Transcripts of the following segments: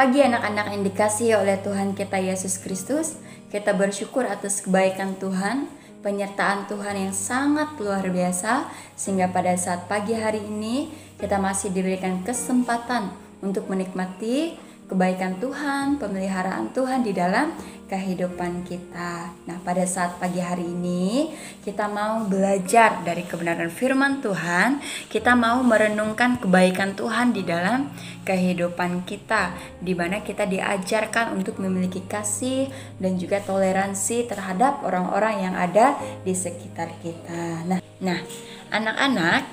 pagi anak-anak yang dikasihi oleh Tuhan kita Yesus Kristus. Kita bersyukur atas kebaikan Tuhan, penyertaan Tuhan yang sangat luar biasa, sehingga pada saat pagi hari ini kita masih diberikan kesempatan untuk menikmati kebaikan Tuhan, pemeliharaan Tuhan di dalam kehidupan kita. Nah, pada saat pagi hari ini kita mau belajar dari kebenaran firman Tuhan. Kita mau merenungkan kebaikan Tuhan di dalam kehidupan kita, di mana kita diajarkan untuk memiliki kasih dan juga toleransi terhadap orang-orang yang ada di sekitar kita. Nah, anak-anak,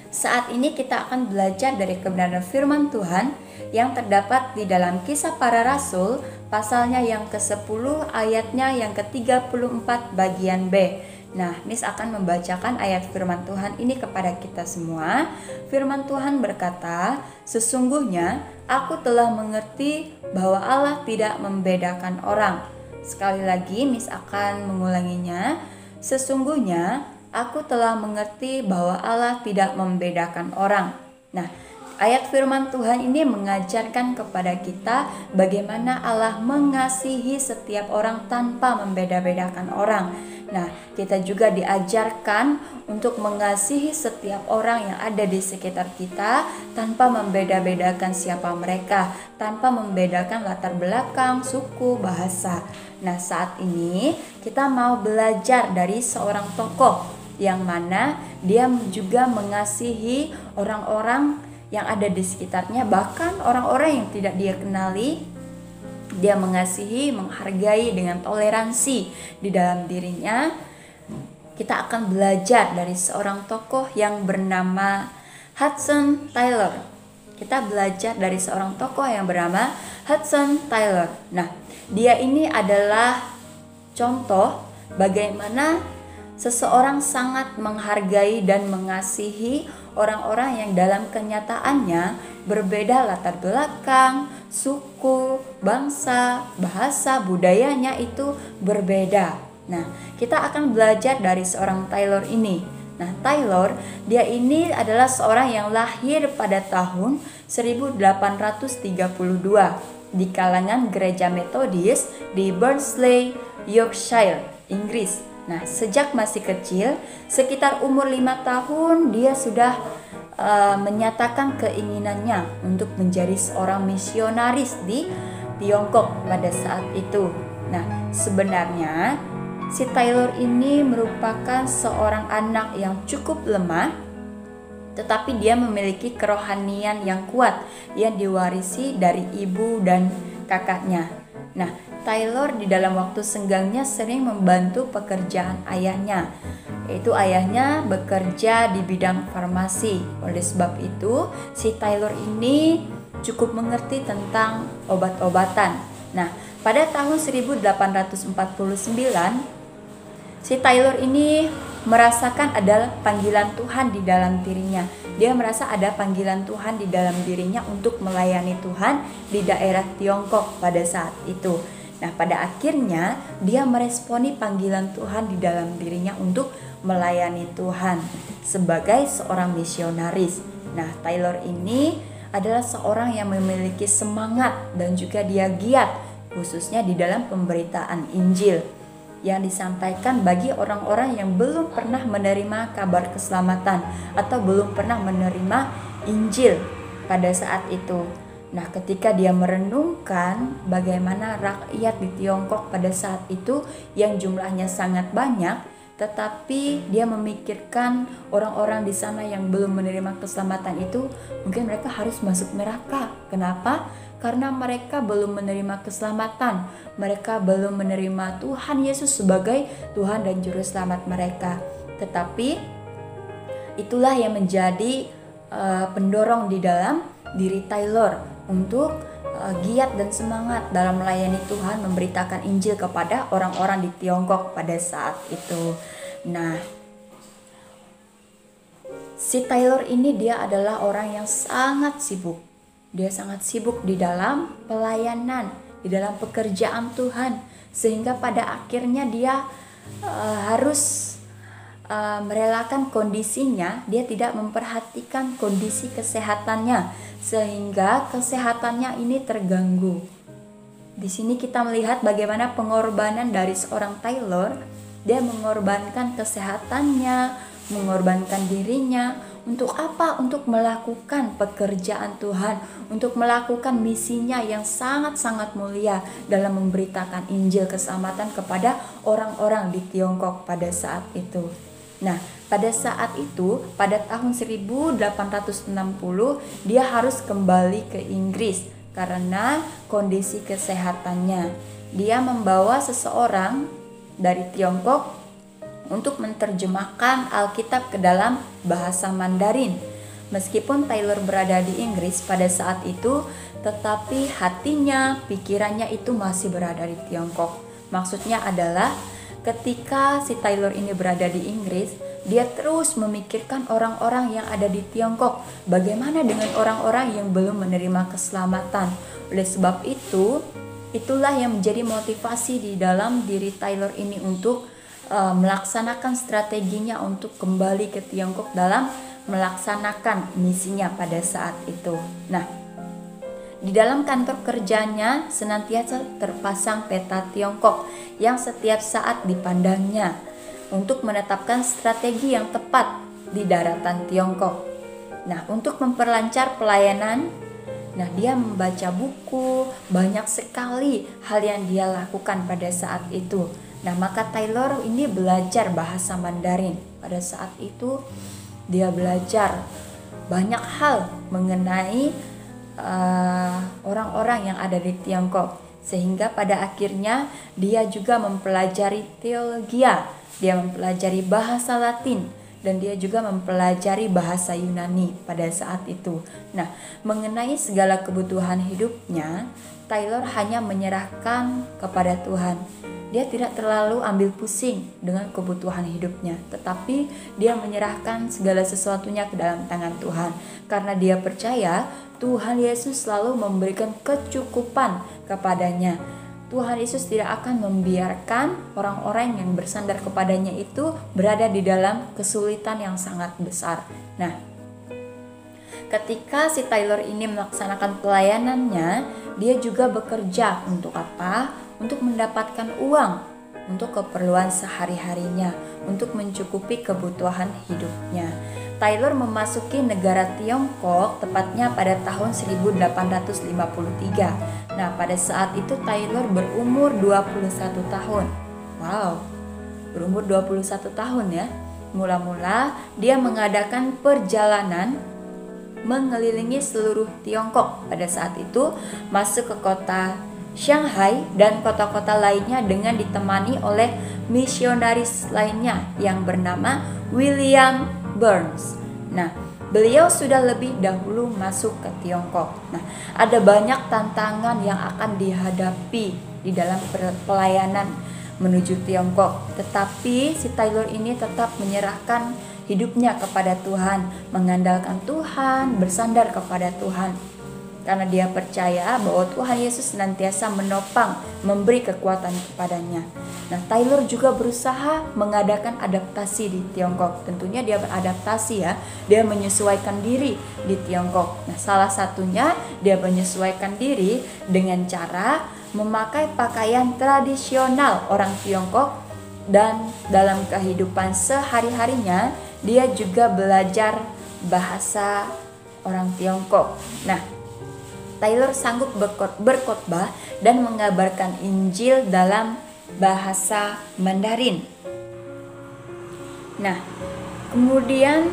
saat ini kita akan belajar dari kebenaran firman Tuhan yang terdapat di dalam Kisah Para Rasul, pasalnya yang ke-10, ayatnya yang ke-34 bagian B. Nah, Miss akan membacakan ayat firman Tuhan ini kepada kita semua. Firman Tuhan berkata, "Sesungguhnya aku telah mengerti bahwa Allah tidak membedakan orang." Sekali lagi Miss akan mengulanginya. Sesungguhnya aku telah mengerti bahwa Allah tidak membedakan orang. Nah, ayat firman Tuhan ini mengajarkan kepada kita bagaimana Allah mengasihi setiap orang tanpa membeda-bedakan orang. Nah, kita juga diajarkan untuk mengasihi setiap orang yang ada di sekitar kita tanpa membeda-bedakan siapa mereka, tanpa membedakan latar belakang, suku, bahasa. Nah, saat ini kita mau belajar dari seorang tokoh yang mana dia juga mengasihi orang-orang yang ada di sekitarnya, bahkan orang-orang yang tidak dia kenali. Dia mengasihi, menghargai dengan toleransi di dalam dirinya. Kita akan belajar dari seorang tokoh yang bernama Hudson Taylor. Kita belajar dari seorang tokoh yang bernama Hudson Taylor. Nah, dia ini adalah contoh bagaimana seseorang sangat menghargai dan mengasihi orang-orang yang dalam kenyataannya berbeda latar belakang, suku, bangsa, bahasa, budayanya itu berbeda. Nah, kita akan belajar dari seorang Taylor ini. Nah, Taylor, dia ini adalah seorang yang lahir pada tahun 1832 di kalangan gereja Metodis di Barnsley, Yorkshire, Inggris. Nah, sejak masih kecil, sekitar umur 5 tahun, dia sudah menyatakan keinginannya untuk menjadi seorang misionaris di Tiongkok pada saat itu. Nah, sebenarnya si Taylor ini merupakan seorang anak yang cukup lemah, tetapi dia memiliki kerohanian yang kuat yang diwarisi dari ibu dan kakaknya. Nah, Taylor di dalam waktu senggangnya sering membantu pekerjaan ayahnya, yaitu ayahnya bekerja di bidang farmasi. Oleh sebab itu, si Taylor ini cukup mengerti tentang obat-obatan. Nah, pada tahun 1849, si Taylor ini merasakan ada panggilan Tuhan di dalam dirinya. Dia merasa ada panggilan Tuhan di dalam dirinya untuk melayani Tuhan di daerah Tiongkok pada saat itu. Nah, pada akhirnya dia meresponi panggilan Tuhan di dalam dirinya untuk melayani Tuhan sebagai seorang misionaris. Nah, Taylor ini adalah seorang yang memiliki semangat dan juga dia giat, khususnya di dalam pemberitaan Injil yang disampaikan bagi orang-orang yang belum pernah menerima kabar keselamatan atau belum pernah menerima Injil pada saat itu. Nah, ketika dia merenungkan bagaimana rakyat di Tiongkok pada saat itu yang jumlahnya sangat banyak, tetapi dia memikirkan orang-orang di sana yang belum menerima keselamatan itu, mungkin mereka harus masuk neraka. Kenapa? Karena mereka belum menerima keselamatan. Mereka belum menerima Tuhan Yesus sebagai Tuhan dan Juru Selamat mereka. Tetapi itulah yang menjadi pendorong di dalam diri Taylor untuk giat dan semangat dalam melayani Tuhan, memberitakan Injil kepada orang-orang di Tiongkok pada saat itu. Nah, si Taylor ini dia adalah orang yang sangat sibuk. Dia sangat sibuk di dalam pelayanan, di dalam pekerjaan Tuhan, sehingga pada akhirnya dia harus merelakan kondisinya, dia tidak memperhatikan kondisi kesehatannya sehingga kesehatannya ini terganggu. Di sini kita melihat bagaimana pengorbanan dari seorang Taylor. Dia mengorbankan kesehatannya, mengorbankan dirinya. Untuk apa? Untuk melakukan pekerjaan Tuhan, untuk melakukan misinya yang sangat-sangat mulia dalam memberitakan Injil keselamatan kepada orang-orang di Tiongkok pada saat itu. Nah, pada saat itu, pada tahun 1860, dia harus kembali ke Inggris karena kondisi kesehatannya. Dia membawa seseorang dari Tiongkok untuk menerjemahkan Alkitab ke dalam bahasa Mandarin. Meskipun Taylor berada di Inggris pada saat itu, tetapi hatinya, pikirannya itu masih berada di Tiongkok. Maksudnya adalah ketika si Taylor ini berada di Inggris, dia terus memikirkan orang-orang yang ada di Tiongkok. Bagaimana dengan orang-orang yang belum menerima keselamatan? Oleh sebab itu, itulah yang menjadi motivasi di dalam diri Taylor ini untuk melaksanakan strateginya untuk kembali ke Tiongkok dalam melaksanakan misinya pada saat itu. Nah, di dalam kantor kerjanya senantiasa terpasang peta Tiongkok yang setiap saat dipandangnya untuk menetapkan strategi yang tepat di daratan Tiongkok. Nah, untuk memperlancar pelayanan, dia membaca buku, banyak sekali hal yang dia lakukan pada saat itu. Nah, maka Taylor ini belajar bahasa Mandarin. Pada saat itu dia belajar banyak hal mengenai orang-orang yang ada di Tiongkok. Sehingga pada akhirnya dia juga mempelajari teologi, dia mempelajari bahasa Latin, dan dia juga mempelajari bahasa Yunani pada saat itu. Nah, mengenai segala kebutuhan hidupnya, Taylor hanya menyerahkan kepada Tuhan. Dia tidak terlalu ambil pusing dengan kebutuhan hidupnya, tetapi dia menyerahkan segala sesuatunya ke dalam tangan Tuhan. Karena dia percaya Tuhan Yesus selalu memberikan kecukupan kepadanya. Tuhan Yesus tidak akan membiarkan orang-orang yang bersandar kepadanya itu berada di dalam kesulitan yang sangat besar. Nah, ketika si Taylor ini melaksanakan pelayanannya, dia juga bekerja untuk apa? Untuk mendapatkan uang untuk keperluan sehari-harinya, untuk mencukupi kebutuhan hidupnya. Taylor memasuki negara Tiongkok tepatnya pada tahun 1853. Nah, pada saat itu Taylor berumur 21 tahun. Wow, berumur 21 tahun ya. Mula-mula dia mengadakan perjalanan mengelilingi seluruh Tiongkok. Pada saat itu masuk ke kota Shanghai dan kota-kota lainnya dengan ditemani oleh misionaris lainnya yang bernama William Burns. Nah, beliau sudah lebih dahulu masuk ke Tiongkok. Nah, ada banyak tantangan yang akan dihadapi di dalam pelayanan menuju Tiongkok. Tetapi si Taylor ini tetap menyerahkan hidupnya kepada Tuhan, mengandalkan Tuhan, bersandar kepada Tuhan. Karena dia percaya bahwa Tuhan Yesus senantiasa menopang, memberi kekuatan kepadanya. Nah, Taylor juga berusaha mengadakan adaptasi di Tiongkok. Tentunya dia beradaptasi ya, dia menyesuaikan diri di Tiongkok. Nah, salah satunya dia menyesuaikan diri dengan cara memakai pakaian tradisional orang Tiongkok, dan dalam kehidupan sehari-harinya dia juga belajar bahasa orang Tiongkok. Nah, Taylor sanggup berkhotbah dan mengabarkan Injil dalam bahasa Mandarin. Nah, kemudian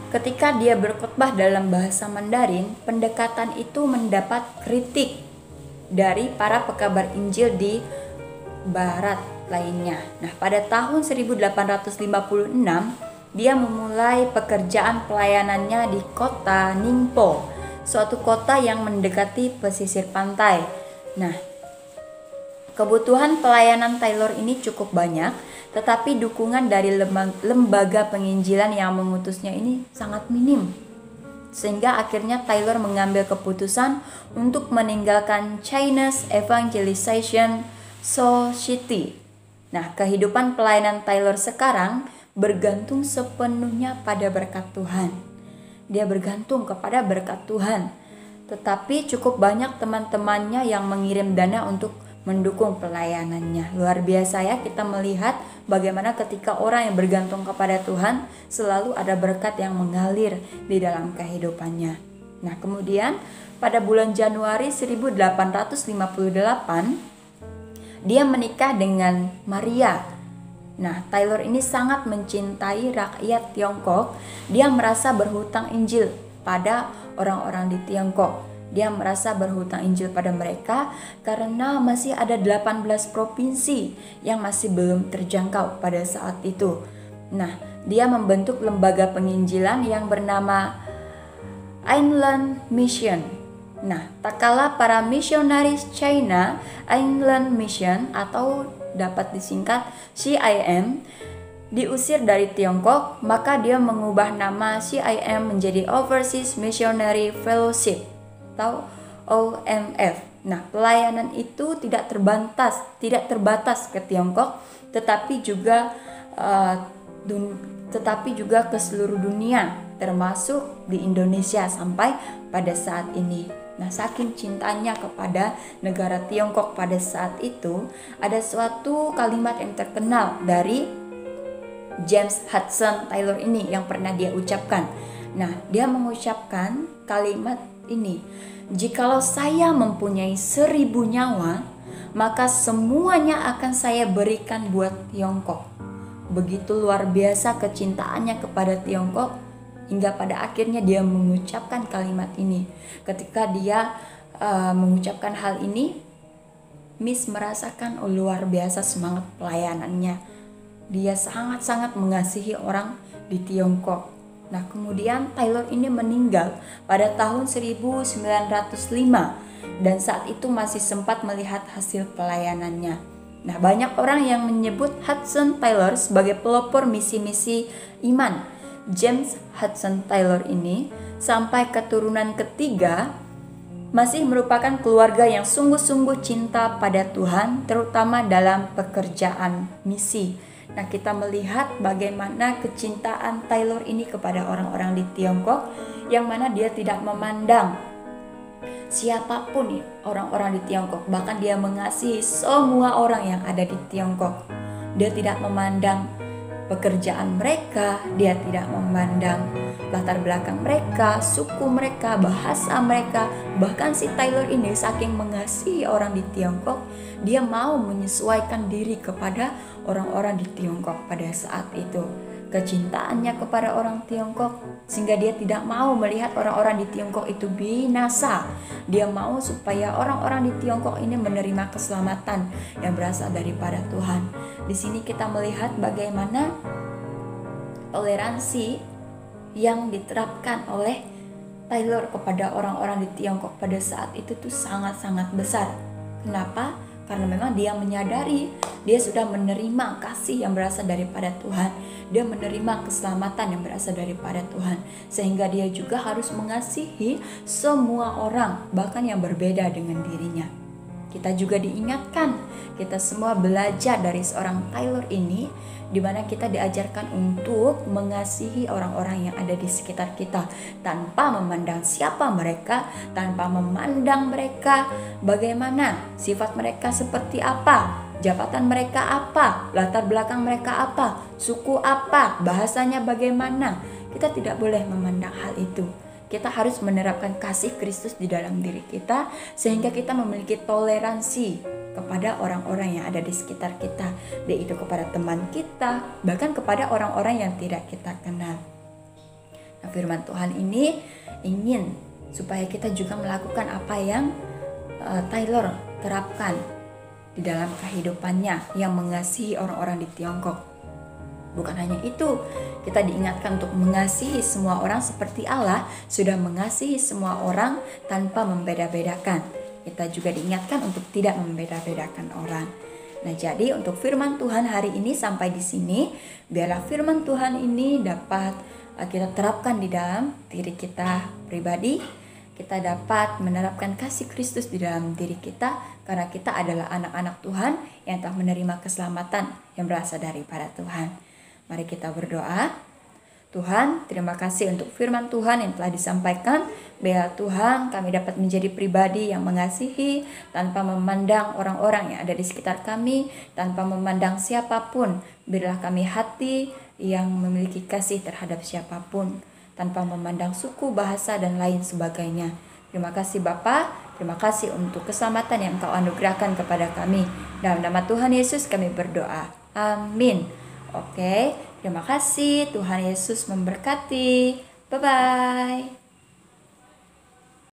ketika dia berkhotbah dalam bahasa Mandarin, pendekatan itu mendapat kritik dari para pekabar Injil di barat lainnya. Nah, pada tahun 1856, dia memulai pekerjaan pelayanannya di kota Ningpo, suatu kota yang mendekati pesisir pantai. Nah, kebutuhan pelayanan Taylor ini cukup banyak, tetapi dukungan dari lembaga penginjilan yang mengutusnya ini sangat minim. Sehingga akhirnya Taylor mengambil keputusan untuk meninggalkan Chinese Evangelization Society Nah, kehidupan pelayanan Taylor sekarang bergantung sepenuhnya pada berkat Tuhan. Dia bergantung kepada berkat Tuhan. Tetapi cukup banyak teman-temannya yang mengirim dana untuk mendukung pelayanannya. Luar biasa ya, kita melihat bagaimana ketika orang yang bergantung kepada Tuhan selalu ada berkat yang mengalir di dalam kehidupannya. Nah, kemudian pada bulan Januari 1858 dia menikah dengan Maria. Nah, Taylor ini sangat mencintai rakyat Tiongkok. Dia merasa berhutang Injil pada orang-orang di Tiongkok. Dia merasa berhutang Injil pada mereka karena masih ada 18 provinsi yang masih belum terjangkau pada saat itu. Nah, dia membentuk lembaga penginjilan yang bernama Inland Mission. Nah, tak kalah para misionaris China, Inland Mission atau dapat disingkat CIM, diusir dari Tiongkok, maka dia mengubah nama CIM menjadi Overseas Missionary Fellowship atau OMF. Nah, pelayanan itu tidak terbatas ke Tiongkok, tetapi juga ke seluruh dunia, termasuk di Indonesia sampai pada saat ini. Nah, saking cintanya kepada negara Tiongkok pada saat itu, ada suatu kalimat yang terkenal dari James Hudson Taylor ini yang pernah dia ucapkan. Nah, dia mengucapkan kalimat ini, "Jikalau saya mempunyai 1000 nyawa, maka semuanya akan saya berikan buat Tiongkok." Begitu luar biasa kecintaannya kepada Tiongkok hingga pada akhirnya dia mengucapkan kalimat ini. Ketika dia mengucapkan hal ini, Miss merasakan luar biasa semangat pelayanannya. Dia sangat-sangat mengasihi orang di Tiongkok. Nah, kemudian Taylor ini meninggal pada tahun 1905 dan saat itu masih sempat melihat hasil pelayanannya. Nah, banyak orang yang menyebut Hudson Taylor sebagai pelopor misi-misi iman. James Hudson Taylor ini sampai keturunan ketiga masih merupakan keluarga yang sungguh-sungguh cinta pada Tuhan, terutama dalam pekerjaan misi. Nah, kita melihat bagaimana kecintaan Taylor ini kepada orang-orang di Tiongkok, yang mana dia tidak memandang siapapun nih orang-orang di Tiongkok, bahkan dia mengasihi semua orang yang ada di Tiongkok. Dia tidak memandang pekerjaan mereka, dia tidak memandang latar belakang mereka, suku mereka, bahasa mereka. Bahkan si Taylor ini saking mengasihi orang di Tiongkok, dia mau menyesuaikan diri kepada orang-orang di Tiongkok pada saat itu. Kecintaannya kepada orang Tiongkok sehingga dia tidak mau melihat orang-orang di Tiongkok itu binasa. Dia mau supaya orang-orang di Tiongkok ini menerima keselamatan yang berasal daripada Tuhan. Di sini kita melihat bagaimana toleransi yang diterapkan oleh Taylor kepada orang-orang di Tiongkok pada saat itu tuh sangat-sangat besar. Kenapa? Karena memang dia menyadari dia sudah menerima kasih yang berasal daripada Tuhan. Dia menerima keselamatan yang berasal daripada Tuhan. Sehingga dia juga harus mengasihi semua orang, bahkan yang berbeda dengan dirinya. Kita juga diingatkan, kita semua belajar dari seorang Taylor ini, di mana kita diajarkan untuk mengasihi orang-orang yang ada di sekitar kita tanpa memandang siapa mereka, tanpa memandang mereka bagaimana sifat mereka seperti apa, jabatan mereka apa, latar belakang mereka apa, suku apa, bahasanya bagaimana. Kita tidak boleh memandang hal itu. Kita harus menerapkan kasih Kristus di dalam diri kita sehingga kita memiliki toleransi kepada orang-orang yang ada di sekitar kita, yaitu kepada teman kita, bahkan kepada orang-orang yang tidak kita kenal. Nah, firman Tuhan ini ingin supaya kita juga melakukan apa yang Taylor terapkan di dalam kehidupannya, yang mengasihi orang-orang di Tiongkok. Bukan hanya itu, kita diingatkan untuk mengasihi semua orang seperti Allah sudah mengasihi semua orang tanpa membeda-bedakan. Kita juga diingatkan untuk tidak membeda-bedakan orang. Nah, jadi untuk firman Tuhan hari ini sampai di sini, biarlah firman Tuhan ini dapat kita terapkan di dalam diri kita pribadi. Kita dapat menerapkan kasih Kristus di dalam diri kita karena kita adalah anak-anak Tuhan yang telah menerima keselamatan yang berasal daripada Tuhan. Mari kita berdoa. Tuhan, terima kasih untuk firman Tuhan yang telah disampaikan. Biar Tuhan kami dapat menjadi pribadi yang mengasihi tanpa memandang orang-orang yang ada di sekitar kami, tanpa memandang siapapun. Berilah kami hati yang memiliki kasih terhadap siapapun, tanpa memandang suku, bahasa, dan lain sebagainya. Terima kasih Bapa, terima kasih untuk keselamatan yang Engkau anugerahkan kepada kami. Dalam nama Tuhan Yesus kami berdoa. Amin. Oke, terima kasih. Tuhan Yesus memberkati. Bye-bye.